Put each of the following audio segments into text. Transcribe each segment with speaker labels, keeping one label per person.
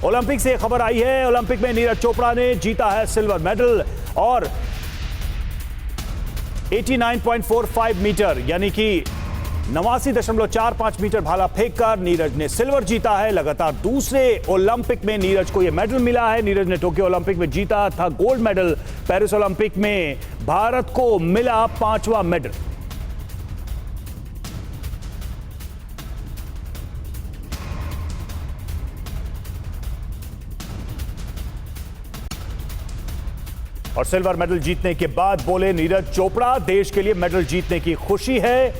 Speaker 1: Olympic से खबर आई है, ओलंपिक में नीरज चोपड़ा ने जीता है सिल्वर मेडल और 89.45 मीटर यानी कि 89.45 मीटर भाला फेंककर नीरज ने सिल्वर जीता है। लगातार दूसरे ओलंपिक में नीरज को यह मेडल मिला है। नीरज ने टोक्यो ओलंपिक में जीता था गोल्ड मेडल, पेरिस ओलंपिक में भारत को मिला 5वां मेडल। और सिल्वर मेडल जीतने के बाद बोले नीरज चोपड़ा, देश के लिए मेडल जीतने की खुशी है,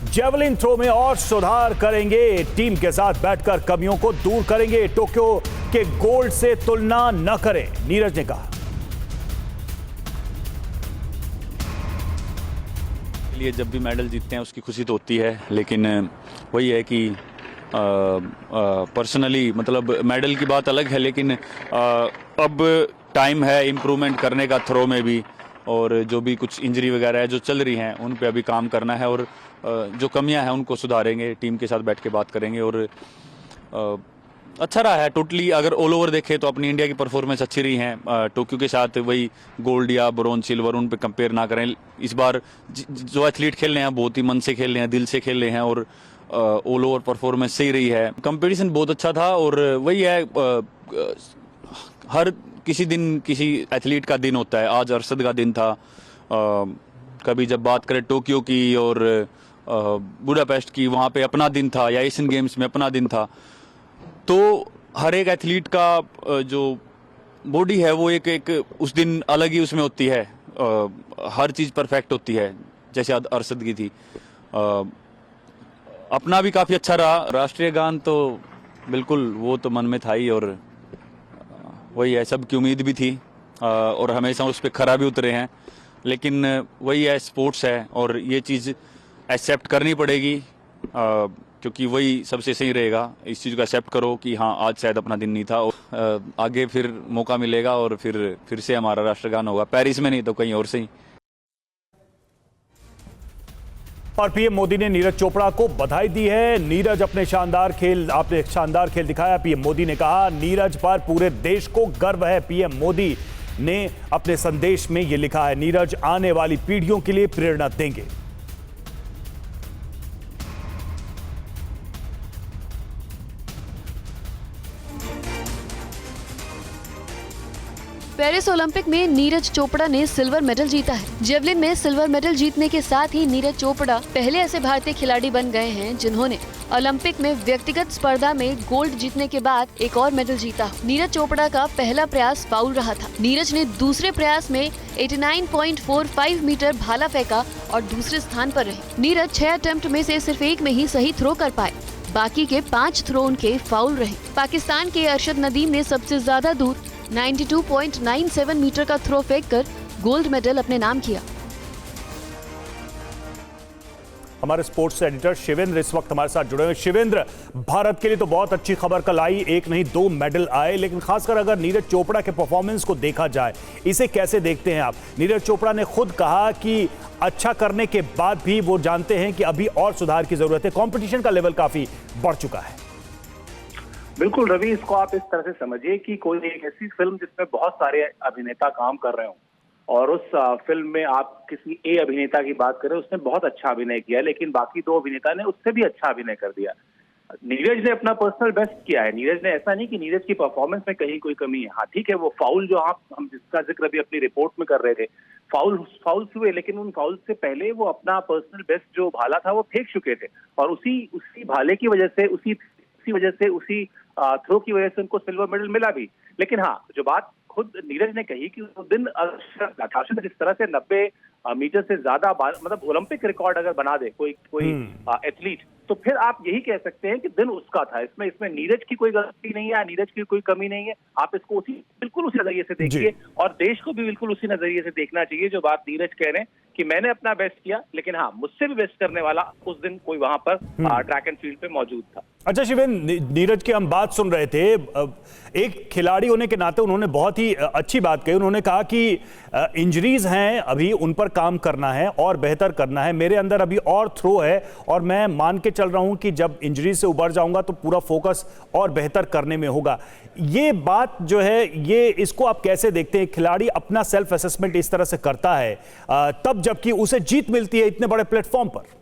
Speaker 1: जेवलिन थ्रो में और सुधार करेंगे, टीम के साथ बैठकर कमियों को दूर करेंगे, टोक्यो के गोल्ड से तुलना न करें, नीरज ने कहा।
Speaker 2: लिए जब भी मेडल जीतते हैं उसकी खुशी तो होती है, लेकिन वही है कि पर्सनली मतलब मेडल की बात अलग है, लेकिन अब टाइम है इम्प्रूवमेंट करने का थ्रो में भी, और जो भी कुछ इंजरी वगैरह है जो चल रही हैं उन पे अभी काम करना है, और जो कमियां हैं उनको सुधारेंगे, टीम के साथ बैठ के बात करेंगे। और अच्छा रहा है टोटली, अगर ऑल ओवर देखें तो अपनी इंडिया की परफॉर्मेंस अच्छी रही है। टोक्यो के साथ वही गोल्ड या ब्रोंज सिल्वर उन पे कंपेयर ना करें। इस बार जो एथलीट खेल रहे हैं बहुत ही मन से खेल रहे हैं, दिल से खेल रहे हैं, और ऑल ओवर परफॉर्मेंस सही रही है। कंपटीशन बहुत अच्छा था, और वही है हर किसी दिन किसी एथलीट का दिन होता है। आज अरशद का दिन था, कभी जब बात करें टोक्यो की और बुडापेस्ट की, वहाँ पे अपना दिन था, या एशियन गेम्स में अपना दिन था। तो हर एक एथलीट का जो बॉडी है वो एक उस दिन अलग ही उसमें होती है, हर चीज़ परफेक्ट होती है, जैसे अरशद की थी। अपना भी काफ़ी अच्छा रहा। राष्ट्रीय गान तो बिल्कुल वो तो मन में था ही, और वही है सबकी उम्मीद भी थी, और हमेशा उस पर खरा भी उतरे हैं, लेकिन वही है स्पोर्ट्स है, और ये चीज़ एक्सेप्ट करनी पड़ेगी, क्योंकि वही सबसे सही रहेगा। इस चीज़ को एक्सेप्ट करो कि हाँ आज शायद अपना दिन नहीं था, और आगे फिर मौका मिलेगा, और फिर से हमारा राष्ट्रगान होगा, पेरिस में नहीं तो कहीं और से ही।
Speaker 1: और पीएम मोदी ने नीरज चोपड़ा को बधाई दी है। नीरज आपने शानदार खेल दिखाया। पीएम मोदी ने कहा नीरज पर पूरे देश को गर्व है। पीएम मोदी ने अपने संदेश में यह लिखा है, नीरज आने वाली पीढ़ियों के लिए प्रेरणा देंगे।
Speaker 3: पेरिस ओलंपिक में नीरज चोपड़ा ने सिल्वर मेडल जीता है। जेवलिन में सिल्वर मेडल जीतने के साथ ही नीरज चोपड़ा पहले ऐसे भारतीय खिलाड़ी बन गए हैं जिन्होंने ओलंपिक में व्यक्तिगत स्पर्धा में गोल्ड जीतने के बाद एक और मेडल जीता। नीरज चोपड़ा का पहला प्रयास फाउल रहा था। नीरज ने दूसरे प्रयास में 89.45 मीटर भाला फेंका और दूसरे स्थान पर रहे। नीरज 6 अटेम्प्ट में से सिर्फ एक में ही सही थ्रो कर पाए, बाकी के 5 थ्रो उनके फाउल रहे। पाकिस्तान के अरशद नदीम ने सबसे ज्यादा दूर 92.97 मीटर का थ्रो फेंककर गोल्ड मेडल अपने नाम किया।
Speaker 1: हमारे स्पोर्ट्स एडिटर शिवेंद्र इस वक्त हमारे साथ जुड़े हुए। शिवेंद्र, भारत के लिए तो बहुत अच्छी खबर कल आई, एक नहीं 2 मेडल आए, लेकिन खासकर अगर नीरज चोपड़ा के परफॉर्मेंस को देखा जाए, इसे कैसे देखते हैं आप? नीरज चोपड़ा ने खुद कहा कि अच्छा करने के बाद भी वो जानते हैं कि अभी और सुधार की जरूरत है, कंपटीशन का लेवल काफी बढ़ चुका है।
Speaker 4: बिल्कुल रवि, इसको आप इस तरह से समझिए कि कोई एक ऐसी फिल्म जिसमें बहुत सारे अभिनेता काम कर रहे हो, और उस फिल्म में आप किसी ए अभिनेता की बात करें, उसने बहुत अच्छा अभिनय किया, लेकिन बाकी 2 अभिनेता ने उससे भी अच्छा अभिनय कर दिया। नीरज ने अपना पर्सनल बेस्ट किया है। नीरज ने, ऐसा नहीं कि नीरज की परफॉर्मेंस में कहीं कोई कमी है। हाँ ठीक है, वो फाउल जो हम जिसका जिक्र अभी अपनी रिपोर्ट में कर रहे थे, फाउल्स हुए, लेकिन उन फाउल से पहले वो अपना पर्सनल बेस्ट जो भाला था वो फेंक चुके थे, और उसी भाले की वजह से, उसी थ्रो की वजह से उनको सिल्वर मेडल मिला भी। लेकिन हाँ, जो बात खुद नीरज ने कही कि उस दिन जिस तरह से 90 मीटर से ज्यादा मतलब ओलंपिक रिकॉर्ड अगर बना दे कोई एथलीट, तो फिर आप यही कह सकते हैं कि दिन उसका था। इसमें नीरज की कोई गलती नहीं है, नीरज की कोई कमी नहीं है। आप इसको बिल्कुल उसी नजरिए से देखिए, और देश को भी बिल्कुल उसी नजरिए से देखना चाहिए जो बात नीरज कह रहे हैं कि मैंने अपना बेस्ट किया, लेकिन हाँ, मुझसे भी बेस्ट करने वाला उस दिन कोई वहां पर ट्रैक एंड फील्ड पे मौजूद था।
Speaker 1: अच्छा शिवेंद्र, नीरज की हम बात सुन रहे थे, एक खिलाड़ी होने के नाते उन्होंने बहुत ही अच्छी बात कही। उन्होंने कहा कि इंजरीज हैं, अभी उन पर काम करना है और बेहतर करना है, मेरे अंदर अभी और थ्रो है, और मैं मान के चल रहा हूं कि जब इंजरी से उबर जाऊंगा तो पूरा फोकस और बेहतर करने में होगा। ये बात जो है, ये इसको आप कैसे देखते हैं? खिलाड़ी अपना सेल्फ असेसमेंट इस तरह से करता है तब जबकि उसे जीत मिलती है इतने बड़े प्लेटफॉर्म पर।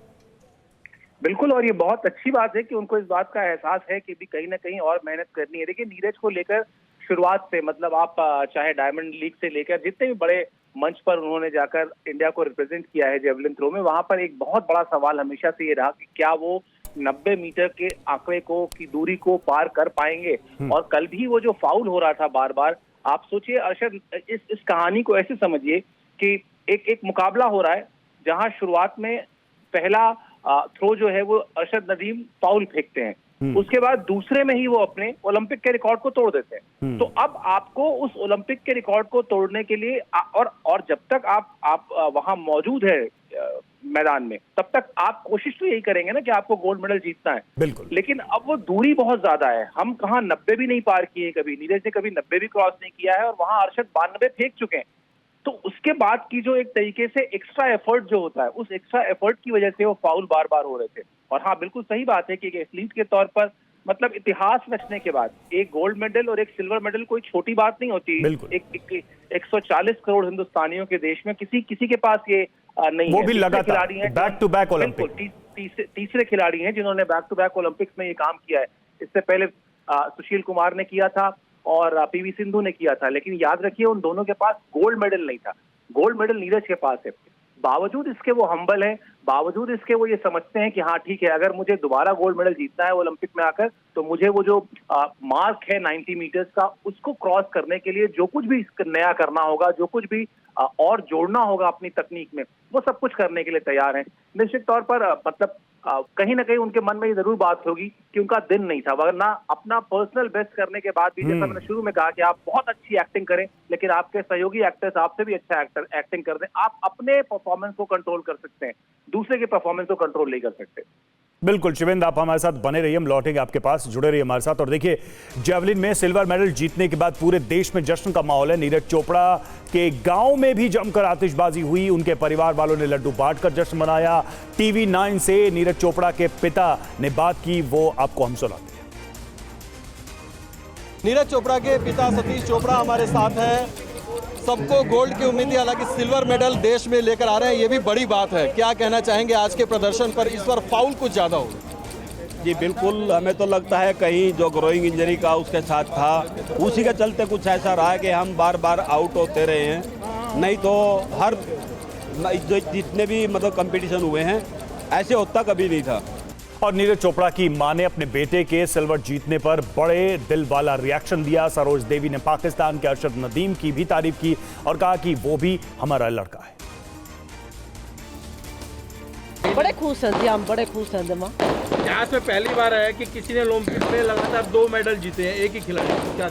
Speaker 4: बिल्कुल, और ये बहुत अच्छी बात है कि उनको इस बात का एहसास है कि भी कहीं ना कहीं और मेहनत करनी है। देखिए, नीरज को लेकर शुरुआत से, मतलब आप चाहे डायमंड लीग से लेकर जितने भी बड़े मंच पर उन्होंने जाकर इंडिया को रिप्रेजेंट किया है जेवलिन थ्रो में, वहां पर एक बहुत बड़ा सवाल हमेशा से ये रहा कि क्या वो 90 मीटर के आंकड़े को, की दूरी को पार कर पाएंगे। और कल भी वो जो फाउल हो रहा था बार बार, आप सोचिए अरशद, इस कहानी को ऐसे समझिए कि एक मुकाबला हो रहा है जहां शुरुआत में पहला थ्रो जो है वो अरशद नदीम फाउल फेंकते हैं, उसके बाद दूसरे में ही वो अपने ओलंपिक के रिकॉर्ड को तोड़ देते हैं। तो अब आपको उस ओलंपिक के रिकॉर्ड को तोड़ने के लिए और जब तक आप वहां मौजूद है मैदान में, तब तक आप कोशिश तो यही करेंगे ना कि आपको गोल्ड मेडल जीतना है।
Speaker 1: बिल्कुल।
Speaker 4: लेकिन अब वो दूरी बहुत ज्यादा है, हम कहाँ 90 भी नहीं पार किए कभी, नीरज ने कभी 90 भी क्रॉस नहीं किया है, और वहां अरशद 92 फेंक चुके हैं। तो उसके बाद की जो एक तरीके से एक्स्ट्रा एफर्ट जो होता है, उस एक्स्ट्रा एफर्ट की वजह से वो फाउल बार बार हो रहे थे। और हाँ, बिल्कुल सही बात है कि एक एथलीट के तौर पर, मतलब इतिहास रचने के बाद एक गोल्ड मेडल और एक सिल्वर मेडल कोई छोटी बात नहीं होती। 140 करोड़ हिंदुस्तानियों के देश में किसी के पास ये नहीं
Speaker 1: वो
Speaker 4: है।
Speaker 1: भी लगातार
Speaker 4: खिलाड़ी हैं,
Speaker 1: बैक टू बैक ओलंपिक,
Speaker 4: तीसरे खिलाड़ी हैं जिन्होंने बैक टू बैक ओलंपिक्स में ये काम किया है। इससे पहले सुशील कुमार ने किया था और पीवी सिंधु ने किया था, लेकिन याद रखिए उन दोनों के पास गोल्ड मेडल नहीं था। गोल्ड मेडल नीरज के पास है। बावजूद इसके वो हम्बल है, बावजूद इसके वो ये समझते हैं कि हाँ ठीक है, अगर मुझे दोबारा गोल्ड मेडल जीतना है ओलंपिक में आकर, तो मुझे वो जो मार्क है 90 मीटर्स का, उसको क्रॉस करने के लिए जो कुछ भी नया करना होगा, जो कुछ भी और जोड़ना होगा अपनी तकनीक में, वो सब कुछ करने के लिए तैयार हैं। निश्चित तौर पर मतलब कहीं ना कहीं उनके मन में ये जरूर बात होगी कि उनका दिन नहीं था, वरना अपना पर्सनल बेस्ट करने के बाद भी, जैसा मैंने शुरू में कहा कि आप बहुत अच्छी एक्टिंग करें, लेकिन आपके सहयोगी एक्टर्स आपसे भी अच्छा एक्टिंग कर दें, आप अपने परफॉर्मेंस को कंट्रोल कर सकते हैं, दूसरे के परफॉर्मेंस को कंट्रोल नहीं कर सकते।
Speaker 1: बिल्कुल शिवेंद्र, आप हमारे साथ बने रहिए, हम लौटेंगे आपके पास, जुड़े रहिए हमारे साथ। और देखिए, जेवलिन में सिल्वर मेडल जीतने के बाद पूरे देश में जश्न का माहौल है। नीरज चोपड़ा के गांव में भी जमकर आतिशबाजी हुई, उनके परिवार वालों ने लड्डू बांटकर जश्न मनाया। टीवी 9 से नीरज चोपड़ा के पिता ने बात की, वो आपको हम सुनाते हैं।
Speaker 5: नीरज चोपड़ा के पिता सतीश चोपड़ा हमारे साथ हैं। सबको गोल्ड की उम्मीद है, हालांकि सिल्वर मेडल देश में लेकर आ रहे हैं, ये भी बड़ी बात है। क्या कहना चाहेंगे आज के प्रदर्शन पर? इस बार फाउल कुछ ज़्यादा हो।
Speaker 6: जी बिल्कुल, हमें तो लगता है कहीं जो ग्रोइंग इंजरी का उसके साथ था, उसी के चलते कुछ ऐसा रहा है कि हम बार बार आउट होते रहे हैं। नहीं तो हर जितने भी मतलब कंपटीशन हुए हैं, ऐसे होता कभी नहीं था।
Speaker 1: और नीरज चोपड़ा की मां ने अपने बेटे के सिल्वर जीतने पर बड़े दिल वाला रिएक्शन दिया। सरोज देवी ने पाकिस्तान के अरशद नदीम की भी तारीफ की और कहा कि वो भी हमारा लड़का है।
Speaker 7: बड़े खुश हैं जी, हम बड़े खुश हैं जमा।
Speaker 8: यहाँ पे पहली बार है कि किसी ने ओलंपिक में लगातार 2 मेडल जीते हैं एक ही खिलाड़ी। क्या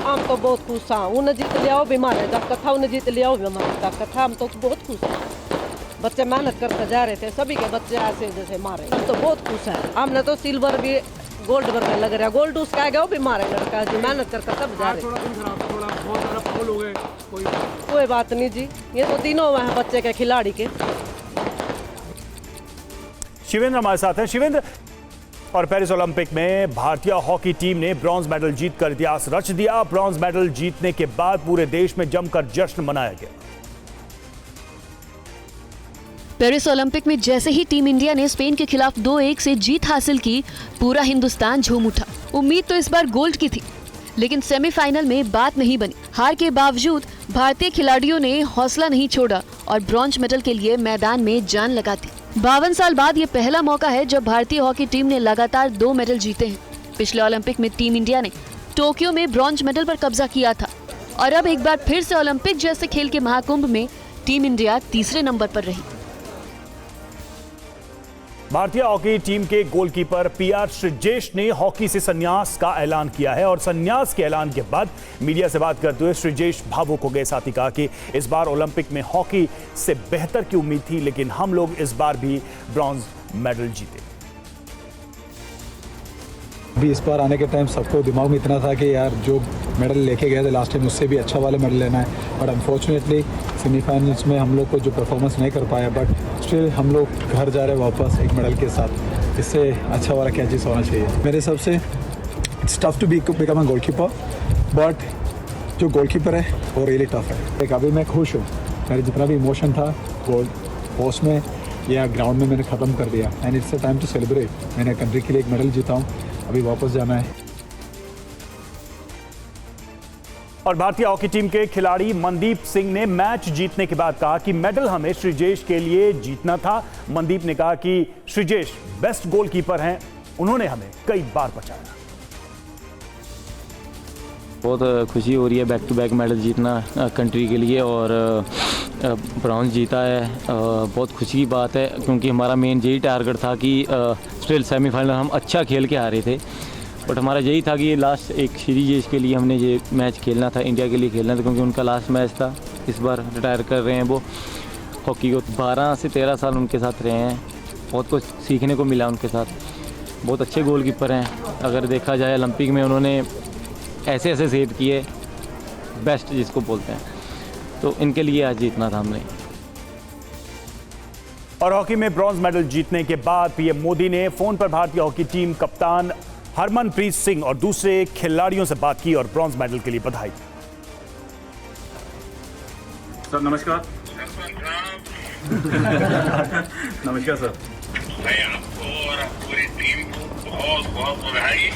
Speaker 7: हम तो बहुत खुश हैं। उन्हें जीत लिया वो बीमार है, जब कथा उन्हें जीत लिया वो बीमार है, कथा हम तो बहुत खुश हैं। बच्चे मेहनत करके जा रहे थे, सभी के बच्चे ऐसे जैसे मारे, हम तो बहुत खुश हैं। हमने तो सिल्वर भी गोल्ड वर्ग लग रहा है, गोल्ड उसका है, वो भी मारे लड़का जी, मेहनत करके सब जा रहे। कोई बात नहीं जी, ये तो तीनों हैं बच्चे के खिलाड़ी के।
Speaker 1: शिवेंद्र हमारे साथ हैं। शिवेंद्र, और पेरिस ओलंपिक में भारतीय हॉकी टीम ने ब्रॉन्ज मेडल जीतकर इतिहास रच दिया। ब्रॉन्ज मेडल जीतने के बाद पूरे देश में जमकर जश्न मनाया गया।
Speaker 3: पेरिस ओलंपिक में जैसे ही टीम इंडिया ने स्पेन के खिलाफ 2-1 से जीत हासिल की, पूरा हिंदुस्तान झूम उठा। उम्मीद तो इस बार गोल्ड की थी, लेकिन सेमीफाइनल में बात नहीं बनी। हार के बावजूद भारतीय खिलाड़ियों ने हौसला नहीं छोड़ा और ब्रॉन्ज मेडल के लिए मैदान में जान लगा दी। 52 साल बाद ये पहला मौका है जब भारतीय हॉकी टीम ने लगातार 2 मेडल जीते हैं। पिछले ओलंपिक में टीम इंडिया ने टोक्यो में ब्रॉन्ज मेडल पर कब्जा किया था और अब एक बार फिर से ओलंपिक जैसे खेल के महाकुंभ में टीम इंडिया तीसरे नंबर पर रही।
Speaker 1: भारतीय हॉकी टीम के गोलकीपर पीआर श्रीजेश ने हॉकी से संन्यास का ऐलान किया है और संन्यास के ऐलान के बाद मीडिया से बात करते हुए श्रीजेश भावुक हो गए। साथ ही कहा कि इस बार ओलंपिक में हॉकी से बेहतर की उम्मीद थी, लेकिन हम लोग इस बार भी ब्रॉन्ज मेडल जीते।
Speaker 9: अभी इस बार आने के टाइम सबको दिमाग में इतना था कि यार जो मेडल लेके गए थे लास्ट टाइम उससे भी अच्छा वाला मेडल लेना है, बट अनफॉर्चुनेटली सेमीफाइनल्स में हम लोग को जो परफॉर्मेंस नहीं कर पाया, बट स्टिल हम लोग घर जा रहे वापस एक मेडल के साथ। इससे अच्छा वाला क्या चीज़ होना चाहिए मेरे हिसाब से। It's tough to become a goalkeeper, but जो गोलकीपर है वो रियली टफ है। एक अभी मैं खुश हूँ, मेरे जितना भी इमोशन था गोल पोस्ट में या ग्राउंड में मैंने ख़त्म कर दिया, and it's a time to celebrate. मैंने कंट्री के लिए एक मेडल जीता हूँ, अभी वापस जाना है।
Speaker 1: और भारतीय हॉकी टीम के खिलाड़ी मनदीप सिंह ने मैच जीतने के बाद कहा कि मेडल हमें श्रीजेश के लिए जीतना था। मनदीप ने कहा कि श्रीजेश बेस्ट गोलकीपर हैं, उन्होंने हमें कई बार बचाया।
Speaker 10: बहुत खुशी हो रही है बैक टू बैक मेडल जीतना कंट्री के लिए, और ब्रॉन्ज जीता है। बहुत खुशी की बात है, क्योंकि हमारा मेन यही टारगेट था कि स्टिल सेमीफाइनल हम अच्छा खेल के हारे थे, बट हमारा यही था कि ये लास्ट एक सीरीज के लिए हमने ये मैच खेलना था, इंडिया के लिए खेलना था, क्योंकि उनका लास्ट मैच था। इस बार रिटायर कर रहे हैं वो हॉकी को, 12 से 13 साल उनके साथ रहे हैं, बहुत कुछ सीखने को मिला उनके साथ। बहुत अच्छे गोलकीपर हैं, अगर देखा जाए ओलंपिक में उन्होंने ऐसे ऐसे सेव किए, बेस्ट जिसको बोलते हैं, तो इनके लिए आज जीतना था हमने।
Speaker 1: और हॉकी में ब्रॉन्ज मेडल जीतने के बाद पीएम मोदी ने फोन पर भारतीय हॉकी टीम कप्तान हरमनप्रीत सिंह और दूसरे खिलाड़ियों से बात की और ब्रॉन्ज मेडल के लिए बधाई दी।
Speaker 11: सर नमस्कार। नमस्कार सर।
Speaker 12: मैं आपको और पूरी टीम को बहुत बहुत बधाई।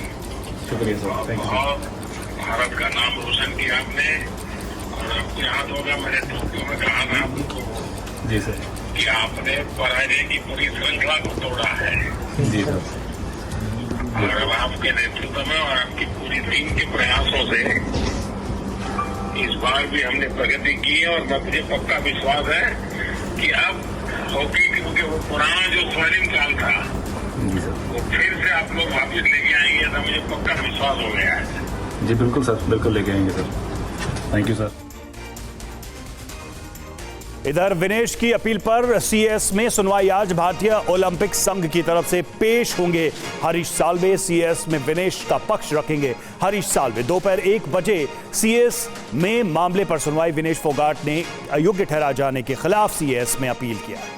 Speaker 11: शुक्रिया सर, थैंक यू।
Speaker 12: भारत का नाम रोशन किया आपने, और आपको याद होगा मैंने टोक्यो में कहा था आपको
Speaker 11: जी सर
Speaker 12: कि आपने पराजय की पूरी श्रृंखला को तोड़ा है।
Speaker 11: जी सर।
Speaker 12: और अब आपके नेतृत्व में और आपकी पूरी टीम के प्रयासों से इस बार भी हमने प्रगति की है, और मुझे पक्का विश्वास है कि अब हॉकी क्योंकि वो पुराना जो स्वर्णिम काल था वो फिर से आप लोग वापिस लेके आएंगे, तो मुझे पक्का विश्वास हो गया है।
Speaker 11: जी बिल्कुल सर, बिल्कुल लेके आएंगे सर। Thank you sir.
Speaker 1: इधर विनेश की अपील पर सीएस में सुनवाई आज भारतीय ओलंपिक संघ की तरफ से पेश होंगे हरीश साल्वे। सीएस में विनेश का पक्ष रखेंगे हरीश साल्वे। दोपहर 1 बजे सीएस में मामले पर सुनवाई। विनेश फोगाट ने अयोग्य ठहरा जाने के खिलाफ सीएस में अपील किया है।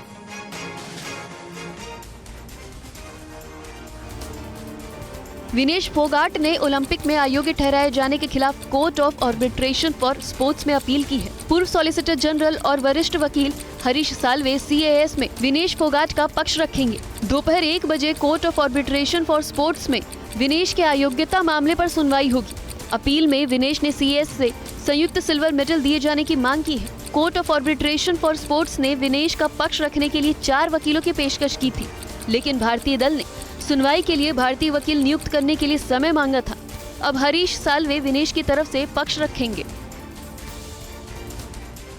Speaker 3: विनेश फोगाट ने ओलंपिक में अयोग्य ठहराए जाने के खिलाफ court of arbitration for sports में अपील की है। पूर्व सॉलिसिटर जनरल और वरिष्ठ वकील हरीश साल्वे सीएएस में विनेश फोगाट का पक्ष रखेंगे। दोपहर 1 बजे court of arbitration for sports में विनेश के अयोग्यता मामले पर सुनवाई होगी। अपील में विनेश ने सीएस से संयुक्त सिल्वर मेडल दिए जाने की मांग की है। Court of arbitration for sports ने विनेश का पक्ष रखने के लिए 4 वकीलों की पेशकश की थी, लेकिन भारतीय दल ने सुनवाई के लिए भारतीय वकील नियुक्त करने के लिए समय मांगा था। अब हरीश साल्वे विनेश की तरफ से पक्ष रखेंगे।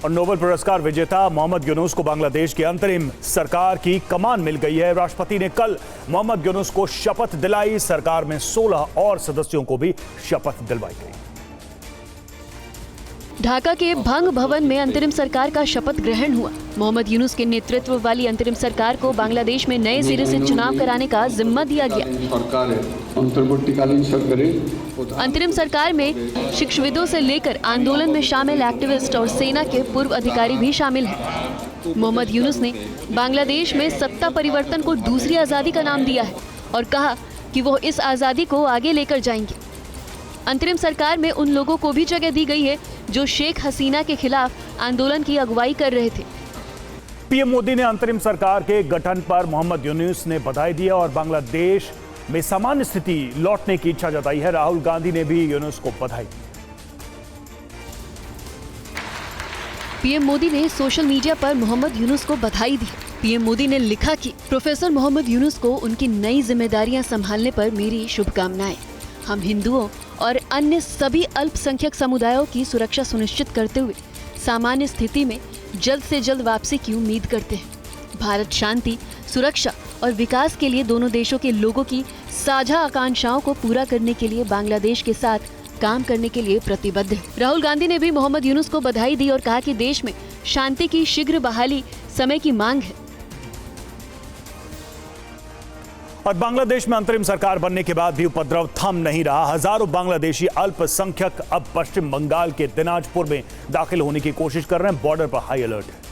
Speaker 1: और नोबेल पुरस्कार विजेता मोहम्मद यूनुस को बांग्लादेश की अंतरिम सरकार की कमान मिल गई है। राष्ट्रपति ने कल मोहम्मद यूनुस को शपथ दिलाई। सरकार में 16 और सदस्यों को भी शपथ दिलवाई गई।
Speaker 3: ढाका के भंग भवन में अंतरिम सरकार का शपथ ग्रहण हुआ। मोहम्मद यूनुस के नेतृत्व वाली अंतरिम सरकार को बांग्लादेश में नए सिरे से चुनाव कराने का जिम्मा दिया गया। अंतरिम सरकार में शिक्षाविदों से लेकर आंदोलन में शामिल एक्टिविस्ट और सेना के पूर्व अधिकारी भी शामिल हैं। मोहम्मद यूनुस ने बांग्लादेश में सत्ता परिवर्तन को दूसरी आज़ादी का नाम दिया है और कहा कि वो इस आज़ादी को आगे लेकर जाएंगे। अंतरिम सरकार में उन लोगों को भी जगह दी गई है जो शेख हसीना के खिलाफ आंदोलन की अगुवाई कर रहे थे।
Speaker 1: पीएम मोदी ने अंतरिम सरकार के गठन पर मोहम्मद यूनुस ने बधाई दी और बांग्लादेश में सामान्य स्थिति लौटने की इच्छा जताई है। राहुल गांधी ने भी यूनुस को बधाई दी।
Speaker 3: पीएम मोदी ने सोशल मीडिया पर मोहम्मद यूनुस को बधाई दी। पीएम मोदी ने लिखा कि प्रोफेसर मोहम्मद यूनुस को उनकी नई जिम्मेदारियां संभालने पर मेरी शुभकामनाएं। हम हिंदुओं और अन्य सभी अल्पसंख्यक समुदायों की सुरक्षा सुनिश्चित करते हुए सामान्य स्थिति में जल्द से जल्द वापसी की उम्मीद करते हैं। भारत शांति, सुरक्षा और विकास के लिए दोनों देशों के लोगों की साझा आकांक्षाओं को पूरा करने के लिए बांग्लादेश के साथ काम करने के लिए प्रतिबद्ध है। राहुल गांधी ने भी मोहम्मद यूनुस को बधाई दी और कहा कि देश में शांति की शीघ्र बहाली समय की मांग है।
Speaker 1: और बांग्लादेश में अंतरिम सरकार बनने के बाद भी उपद्रव थम नहीं रहा। हजारों बांग्लादेशी अल्पसंख्यक अब पश्चिम बंगाल के दिनाजपुर में दाखिल होने की कोशिश कर रहे हैं। बॉर्डर पर हाई अलर्ट है।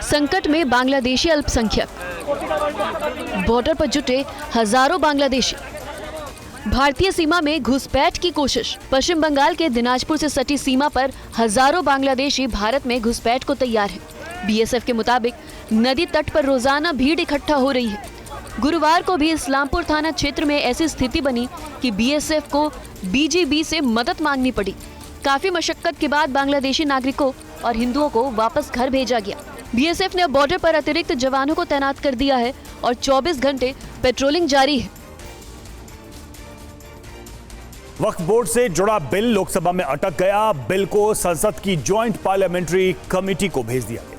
Speaker 3: संकट में बांग्लादेशी अल्पसंख्यक। बॉर्डर पर जुटे हजारों बांग्लादेशी। भारतीय सीमा में घुसपैठ की कोशिश। पश्चिम बंगाल के दिनाजपुर से सटी सीमा पर हजारों बांग्लादेशी भारत में घुसपैठ को तैयार हैं। बीएसएफ के मुताबिक नदी तट पर रोजाना भीड़ इकट्ठा हो रही है। गुरुवार को भी इस्लामपुर थाना क्षेत्र में ऐसी स्थिति बनी कि बीएसएफ को बीजीबी से मदद मांगनी पड़ी। काफी मशक्कत के बाद बांग्लादेशी नागरिकों और हिंदुओं को वापस घर भेजा गया। बीएसएफ ने अब बॉर्डर पर अतिरिक्त जवानों को तैनात कर दिया है और 24 घंटे पेट्रोलिंग जारी है।
Speaker 1: वक्फ बोर्ड से जुड़ा बिल लोकसभा में अटक गया। बिल को संसद की ज्वाइंट पार्लियामेंट्री कमेटी को भेज दिया गया।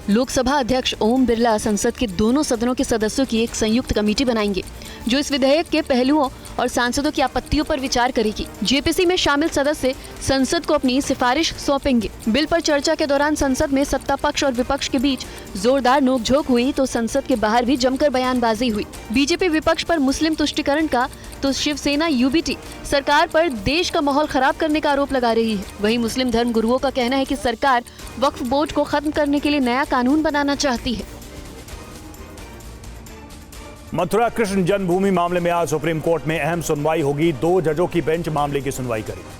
Speaker 3: लोकसभा अध्यक्ष ओम बिरला संसद के दोनों सदनों के सदस्यों की एक संयुक्त कमेटी बनाएंगे जो इस विधेयक के पहलुओं और सांसदों की आपत्तियों पर विचार करेगी। जेपीसी में शामिल सदस्य संसद को अपनी सिफारिश सौंपेंगे। बिल पर चर्चा के दौरान संसद में सत्ता पक्ष और विपक्ष के बीच जोरदार नोकझोंक हुई तो संसद के बाहर भी जमकर बयानबाजी हुई। बीजेपी विपक्ष पर मुस्लिम तुष्टीकरण का तो शिवसेना यूबीटी सरकार पर देश का माहौल खराब करने का आरोप लगा रही है। वहीं मुस्लिम धर्म गुरुओं का कहना है कि सरकार वक्फ बोर्ड को खत्म करने के लिए नया कानून बनाना चाहती है।
Speaker 1: मथुरा कृष्ण जन्मभूमि मामले में आज सुप्रीम कोर्ट में अहम सुनवाई होगी। 2 जजों की बेंच मामले की सुनवाई करेगी।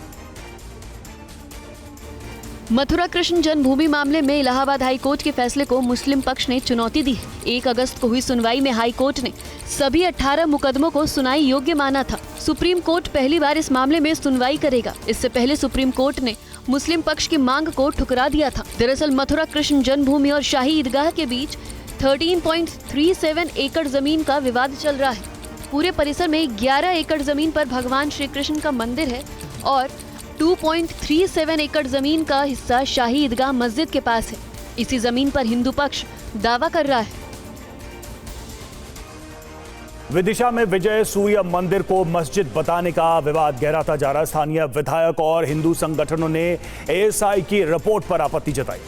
Speaker 3: मथुरा कृष्ण जन्मभूमि मामले में इलाहाबाद हाई कोर्ट के फैसले को मुस्लिम पक्ष ने चुनौती दी है। 1 अगस्त को हुई सुनवाई में हाई कोर्ट ने सभी 18 मुकदमों को सुनाई योग्य माना था। सुप्रीम कोर्ट पहली बार इस मामले में सुनवाई करेगा। इससे पहले सुप्रीम कोर्ट ने मुस्लिम पक्ष की मांग को ठुकरा दिया था। दरअसल मथुरा कृष्ण जन्मभूमि और शाही ईदगाह के बीच 13.37 एकड़ जमीन का विवाद चल रहा है। पूरे परिसर में 11 एकड़ जमीन पर भगवान श्री कृष्ण का मंदिर है और 2.37 एकड़ जमीन का हिस्सा शाही ईदगाह मस्जिद के पास है। इसी जमीन पर हिंदू पक्ष दावा कर रहा है।
Speaker 1: विदिशा में विजय सूर्य मंदिर को मस्जिद बताने का विवाद गहराता जा रहा है। स्थानीय विधायक और हिंदू संगठनों ने एएसआई की रिपोर्ट पर आपत्ति जताई।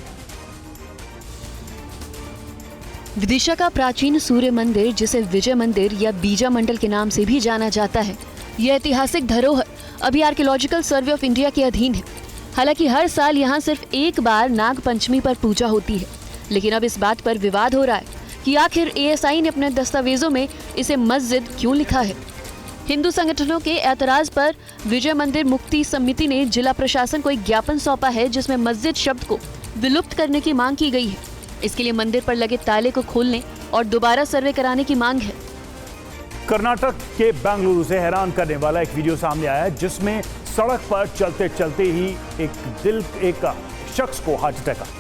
Speaker 3: विदिशा का प्राचीन सूर्य मंदिर, जिसे विजय मंदिर या बीजा मंडल के नाम से भी जाना जाता है, यह ऐतिहासिक धरोहर अभी आर्कियोलॉजिकल सर्वे ऑफ इंडिया के अधीन है। हालांकि हर साल यहाँ सिर्फ एक बार नाग पंचमी पर पूजा होती है, लेकिन अब इस बात पर विवाद हो रहा है कि आखिर एएसआई ने अपने दस्तावेजों में इसे मस्जिद क्यों लिखा है। हिंदू संगठनों के एतराज पर विजय मंदिर मुक्ति समिति ने जिला प्रशासन को एक ज्ञापन सौंपा है जिसमें मस्जिद शब्द को विलुप्त करने की मांग की गई है। इसके लिए मंदिर पर लगे ताले को खोलने और दोबारा सर्वे कराने की मांग है।
Speaker 1: कर्नाटक के बेंगलुरु से हैरान करने वाला एक वीडियो सामने आया है जिसमें सड़क पर चलते चलते ही एक शख्स को हार्ट अटैक आया।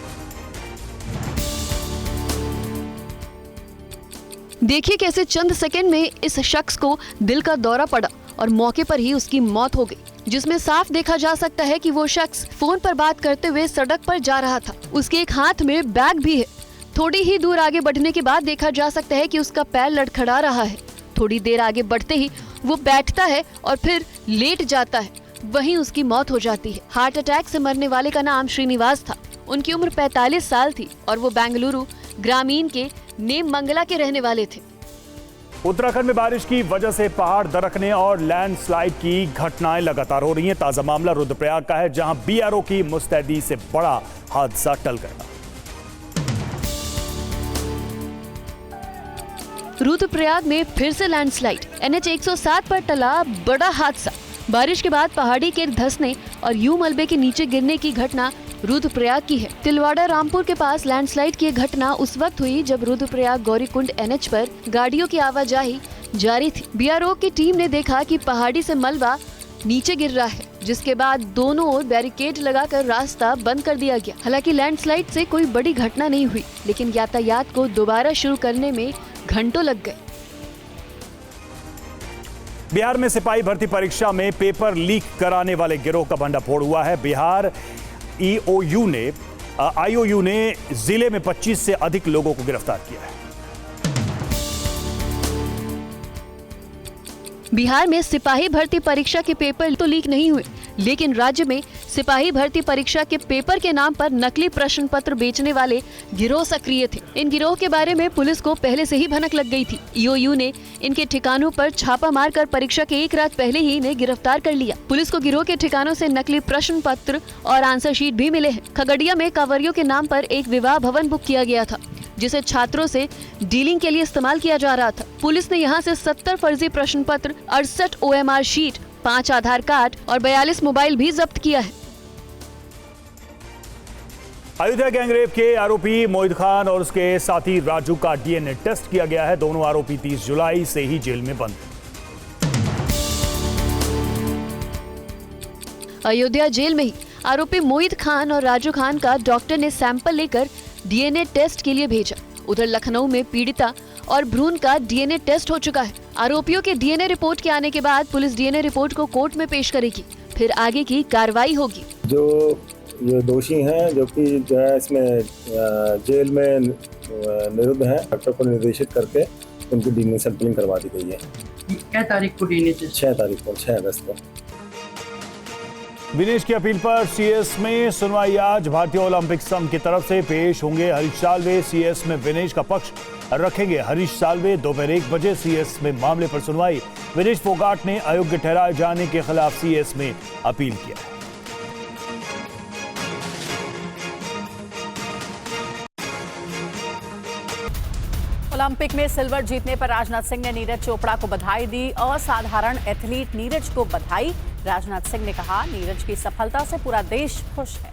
Speaker 3: देखिए कैसे चंद सेकंड में इस शख्स को दिल का दौरा पड़ा और मौके पर ही उसकी मौत हो गई, जिसमें साफ देखा जा सकता है कि वो शख्स फोन पर बात करते हुए सड़क पर जा रहा था। उसके एक हाथ में बैग भी है। थोड़ी ही दूर आगे बढ़ने के बाद देखा जा सकता है कि उसका पैर लड़खड़ा रहा है। थोड़ी देर आगे बढ़ते ही वो बैठता है और फिर लेट जाता है। वहीं उसकी मौत हो जाती है। हार्ट अटैक से मरने वाले का नाम श्रीनिवास था। उनकी उम्र 45 साल थी और वो बेंगलुरु ग्रामीण के नेममंगला के रहने वाले थे।
Speaker 1: उत्तराखंड में बारिश की वजह से पहाड़ दरकने और लैंडस्लाइड की घटनाएं लगातार हो रही हैं। ताजा मामला रुद्रप्रयाग का है, जहां बीआरओ की मुस्तैदी से बड़ा हादसा टल गया।
Speaker 3: रुद्रप्रयाग में फिर से लैंडस्लाइड। NH 107 पर टला बड़ा हादसा। बारिश के बाद पहाड़ी के धंसने और यूं मलबे के नीचे गिरने की घटना रुद्रप्रयाग की है। तिलवाड़ा रामपुर के पास लैंडस्लाइड की घटना उस वक्त हुई जब रुद्रप्रयाग गौरीकुंड NH पर गाड़ियों की आवाजाही जारी थी। बीआरओ की टीम ने देखा कि पहाड़ी से मलबा नीचे गिर रहा है, जिसके बाद दोनों ओर बैरिकेड लगाकर रास्ता बंद कर दिया गया। हालांकि लैंडस्लाइड से कोई बड़ी घटना नहीं हुई, लेकिन यातायात को दोबारा शुरू करने में घंटों लग गए।
Speaker 1: बिहार में सिपाही भर्ती परीक्षा में पेपर लीक कराने वाले गिरोह का भंडाफोड़ हुआ है। बिहार आईओयू ने जिले में 25 से अधिक लोगों को गिरफ्तार किया है।
Speaker 3: बिहार में सिपाही भर्ती परीक्षा के पेपर तो लीक नहीं हुए, लेकिन राज्य में सिपाही भर्ती परीक्षा के पेपर के नाम पर नकली प्रश्न पत्र बेचने वाले गिरोह सक्रिय थे। इन गिरोह के बारे में पुलिस को पहले से ही भनक लग गई थी। ईओयू ने इनके ठिकानों पर छापा मारकर परीक्षा के एक रात पहले ही इन्हें गिरफ्तार कर लिया। पुलिस को गिरोह के ठिकानों से नकली प्रश्न पत्र और आंसर शीट भी मिले हैं। खगड़िया में कांवरियों के नाम पर एक विवाह भवन बुक किया गया था, जिसे छात्रों से डीलिंग के लिए इस्तेमाल किया जा रहा था। पुलिस ने यहां से 70 फर्जी प्रश्न पत्र, 68 OMR शीट, 5 आधार कार्ड और 42 मोबाइल भी जब्त किया है।
Speaker 1: अयोध्या गैंगरेप के आरोपी मोहित खान और उसके साथी राजू का DNA टेस्ट किया गया है। दोनों आरोपी 30 जुलाई से ही जेल में बंद।
Speaker 3: अयोध्या जेल में ही आरोपी मोहित खान और राजू खान का डॉक्टर ने सैंपल लेकर DNA टेस्ट के लिए भेजा। उधर लखनऊ में पीड़िता और भ्रूण का DNA टेस्ट हो चुका है। आरोपियों के DNA रिपोर्ट के आने के बाद पुलिस DNA रिपोर्ट को कोर्ट में पेश करेगी, फिर आगे की कार्रवाई होगी।
Speaker 13: जो ये दोषी हैं, जो कि जो है इसमें जेल में निरुद्ध हैं, डॉक्टर को निर्देशित करके उनकी DNA सैंपलिंग करवा दी गई है।
Speaker 14: क्या तारीख को DNA टेस्ट?
Speaker 13: 6 तारीख को, 6 अगस्त को।
Speaker 1: विनेश की अपील पर CS में सुनवाई आज। भारतीय ओलंपिक संघ की तरफ से पेश होंगे हरीश साल्वे। CS में विनेश का पक्ष रखेंगे हरीश साल्वे। दोपहर 1 बजे CS में मामले पर सुनवाई। विनेश फोगाट ने अयोग्य ठहराए जाने के खिलाफ CS में अपील किया है।
Speaker 15: ओलंपिक में सिल्वर जीतने पर राजनाथ सिंह ने नीरज चोपड़ा को बधाई दी। असाधारण एथलीट नीरज को बधाई। राजनाथ सिंह ने कहा, नीरज की सफलता से पूरा देश खुश है।